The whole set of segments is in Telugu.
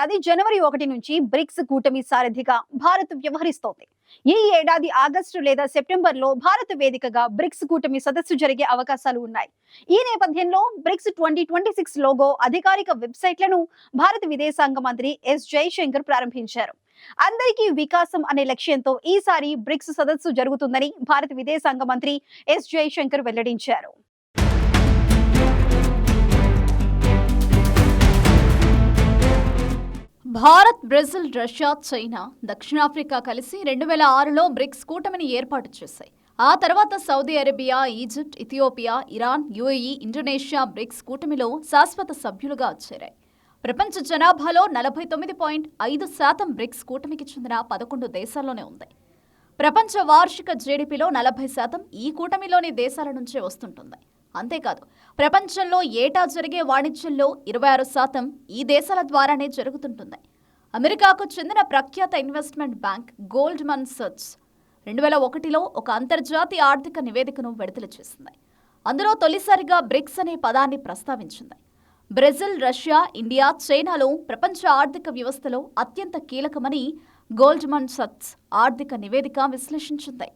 ఏడాది జనవరి 1 నుంచి బ్రిక్స్ కూటమి సారథిగా భారత్ వ్యవహరిస్తోంది. ఈ ఏడాది ఆగస్టు లేదా సెప్టెంబర్లో భారత వేదికగా బ్రిక్స్ కూటమి సదస్సు జరిగే అవకాశాలు ఉన్నాయి. ఈ నేపథ్యంలో బ్రిక్స్ 2026 లోగో అధికారిక వెబ్సైట్లను భారత విదేశాంగ మంత్రి ఎస్ జైశంకర్ ప్రారంభించారు. అందరికీ వికాసం అనే లక్ష్యంతో ఈసారి బ్రిక్స్ సదస్సు జరుగుతుందని భారత విదేశాంగ మంత్రి ఎస్ జైశంకర్ వెల్లడించారు. భారత్, బ్రెజిల్, రష్యా, చైనా, దక్షిణాఫ్రికా కలిసి 2006లో బ్రిక్స్ కూటమిని ఏర్పాటు చేశాయి. ఆ తర్వాత Saudi Arabia, Egypt, Ethiopia, Iran, UAE, Indonesia BRICS కూటమిలో శాశ్వత సభ్యులుగా చేరాయి. ప్రపంచ జనాభాలో 49.5% బ్రిక్స్ కూటమికి చెందిన 11 దేశాల్లోనే ఉంది. ప్రపంచ వార్షిక జీడీపీలో 40% ఈ కూటమిలోని దేశాల నుంచే వస్తుంటుంది. అంతేకాదు, ప్రపంచంలో ఏటా జరిగే వాణిజ్యంలో 26% ఈ దేశాల ద్వారానే జరుగుతుంటుంది. అమెరికాకు చెందిన ప్రఖ్యాత ఇన్వెస్ట్మెంట్ బ్యాంక్ గోల్డ్మన్ సచ్ 2001లో ఒక అంతర్జాతీయ ఆర్థిక నివేదికను విడుదల చేసింది. అందులో తొలిసారిగా బ్రిక్స్ అనే పదాన్ని ప్రస్తావించింది. బ్రెజిల్, రష్యా, ఇండియా, చైనాలో ప్రపంచ ఆర్థిక వ్యవస్థలో అత్యంత కీలకమని గోల్డ్మన్ సచ్ ఆర్థిక నివేదిక విశ్లేషించింది.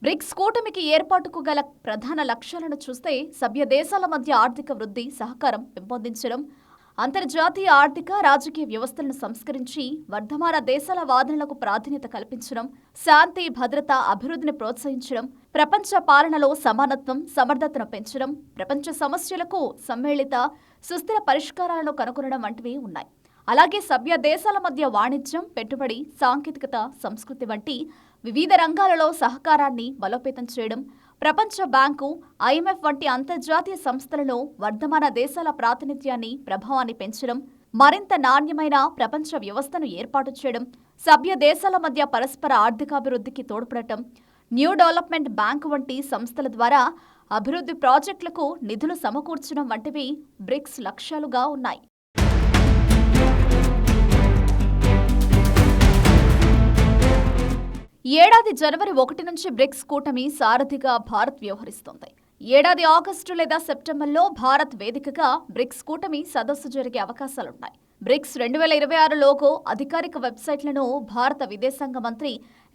బ్రిక్స్ కూటమికి ఏర్పాటుకు గల ప్రధాన లక్ష్యాలను చూస్తే సభ్య దేశాల మధ్య ఆర్థిక వృద్ధి, సహకారం పెంపొందించడం, అంతర్జాతీయ ఆర్థిక, రాజకీయ వ్యవస్థలను సంస్కరించి వర్ధమాన దేశాల వాదనలకు ప్రాధాన్యత కల్పించడం, శాంతి, భద్రత, అభివృద్ధిని ప్రోత్సహించడం, ప్రపంచ పాలనలో సమానత్వం, సమర్థతను పెంచడం, ప్రపంచ సమస్యలకు సమ్మిళిత, సుస్థిర పరిష్కారాలను కనుగొనడం వంటివి ఉన్నాయి. అలాగే సభ్య దేశాల మధ్య వాణిజ్యం, పెట్టుబడి, సాంకేతికత, సంస్కృతి వంటి వివిధ రంగాలలో సహకారాన్ని బలోపేతం చేయడం, ప్రపంచ బ్యాంకు, ఐఎంఎఫ్ వంటి అంతర్జాతీయ సంస్థలలో వర్ధమాన దేశాల ప్రాతినిధ్యాన్ని, ప్రభావాన్ని పెంచడం, మరింత నాణ్యమైన ప్రపంచ వ్యవస్థను ఏర్పాటు చేయడం, సభ్య దేశాల మధ్య పరస్పర ఆర్థికాభివృద్ధికి తోడ్పడటం, న్యూ డెవలప్మెంట్ బ్యాంకు వంటి సంస్థల ద్వారా అభివృద్ధి ప్రాజెక్టులకు నిధులు సమకూర్చడం వంటివి బ్రిక్స్ లక్ష్యాలుగా ఉన్నాయి. ఏడాది జనవరి 1 నుంచి బ్రిక్స్ కూటమి సారథిగా భారత్ వ్యవహరిస్తోంది. ఏడాది ఆగస్టు లేదా సెప్టెంబర్లో భారత్ వేదికగా బ్రిక్స్ కూటమి సదస్సు జరిగే అవకాశాలున్నాయి. బ్రిక్స్ 2026 లోగో అధికారిక వెబ్సైట్లను భారత విదేశాంగ మంత్రి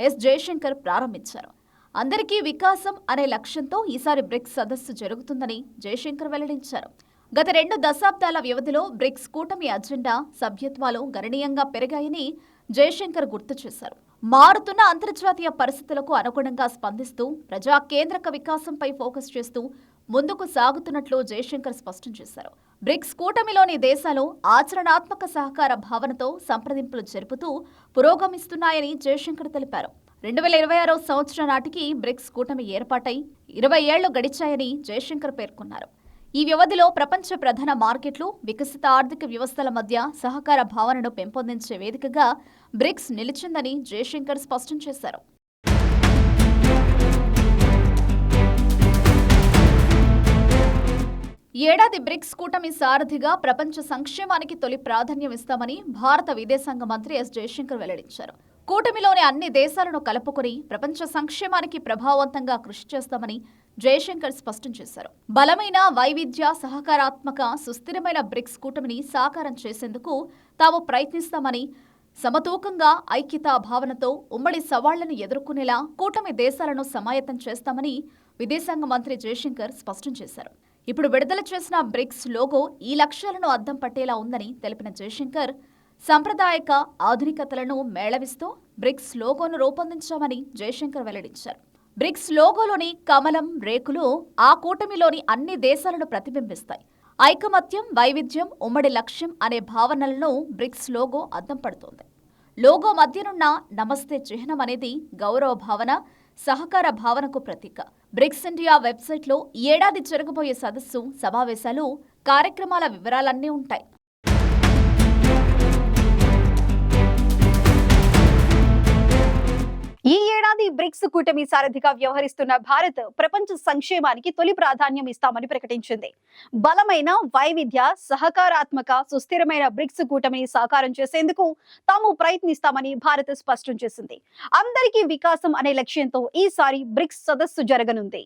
ఎస్ జైశంకర్ ప్రారంభించారు. అందరికీ వికాసం అనే లక్ష్యంతో ఈసారి బ్రిక్స్ సదస్సు జరుగుతుందని జైశంకర్ వెల్లడించారు. గత 2 దశాబ్దాల వ్యవధిలో బ్రిక్స్ కూటమి అజెండా, సభ్యత్వాలు గణనీయంగా పెరిగాయని జైశంకర్ గుర్తు చేశారు. మారుతున్న అంతర్జాతీయ పరిస్థితులకు అనుగుణంగా స్పందిస్తూ ప్రజా కేంద్రక వికాసంపై ఫోకస్ చేస్తూ ముందుకు సాగుతున్నట్లు జైశంకర్ స్పష్టం చేశారు. బ్రిక్స్ కూటమిలోని దేశాలు ఆచరణాత్మక సహకార భావనతో సంప్రదింపులు జరుపుతూ పురోగమిస్తున్నాయని జైశంకర్ తెలిపారు. 2026 సంవత్సరం నాటికి బ్రిక్స్ కూటమి ఏర్పాటై 20 ఏళ్లు గడిచాయని జైశంకర్ పేర్కొన్నారు. ఈ వ్యవధిలో ప్రపంచ ప్రధాన మార్కెట్లు, వికసిత ఆర్థిక వ్యవస్థల మధ్య సహకార భావనను పెంపొందించే వేదికగా బ్రిక్స్ నిలిచిందని జైశంకర్ స్పష్టం చేశారు. ఏడాది బ్రిక్స్ కూటమి సారథిగా ప్రపంచ సంక్షేమానికి తొలి ప్రాధాన్యం ఇస్తామని భారత విదేశాంగ మంత్రి ఎస్ జైశంకర్ వెల్లడించారు. కూటమిలోని అన్ని దేశాలను కలుపుకొని ప్రపంచ సంక్షేమానికి ప్రభావవంతంగా కృషి చేస్తామని జైశంకర్ స్పష్టం చేశారు. బలమైన, వైవిధ్య, సహకారాత్మక, సుస్థిరమైన బ్రిక్స్ కూటమిని సాకారం చేసేందుకు తాము ప్రయత్నిస్తామని, సమతూకంగా, ఐక్యతా భావనతో ఉమ్మడి సవాళ్లను ఎదుర్కొనేలా కూటమి దేశాలను సమాయత్తం చేస్తామని విదేశాంగ మంత్రి జైశంకర్ స్పష్టం చేశారు. ఇప్పుడు విడుదల చేసిన బ్రిక్స్ లోగో ఈ లక్ష్యాలను అద్దం పట్టేలా ఉందని తెలిపిన జైశంకర్, సాంప్రదాయక ఆధునికతలను మేళవిస్తూ బ్రిక్స్ లోగోను రూపొందించామని జైశంకర్ వెల్లడించారు. బ్రిక్స్ లోగోలోని కమలం, రేకులు ఆ కూటమిలోని అన్ని దేశాలను ప్రతిబింబిస్తాయి. ఐకమత్యం, వైవిధ్యం, ఉమ్మడి లక్ష్యం అనే భావనలను బ్రిక్స్ లోగో అద్దం పడుతోంది. లోగో మధ్యనున్న నమస్తే చిహ్నం అనేది గౌరవ భావన, సహకార భావనకు ప్రతీక. బ్రిక్స్ ఇండియా వెబ్సైట్లో ఈ ఏడాది జరగబోయే సదస్సు, సమావేశాలు, కార్యక్రమాల వివరాలన్నీ ఉంటాయి. ఈ ఏడాది బ్రిక్స్ కూటమి సారథిగా వ్యవహరిస్తున్న భారత్ ప్రపంచ సంక్షేమానికి తొలి ప్రాధాన్యం ఇస్తామని ప్రకటించింది. బలమైన, వైవిధ్య, సహకారాత్మక, సుస్థిరమైన బ్రిక్స్ కూటమిని సాకారం చేసేందుకు తాము ప్రయత్నిస్తామని భారత్ స్పష్టం చేసింది. అందరికీ వికాసం అనే లక్ష్యంతో ఈసారి బ్రిక్స్ సదస్సు జరగనుంది.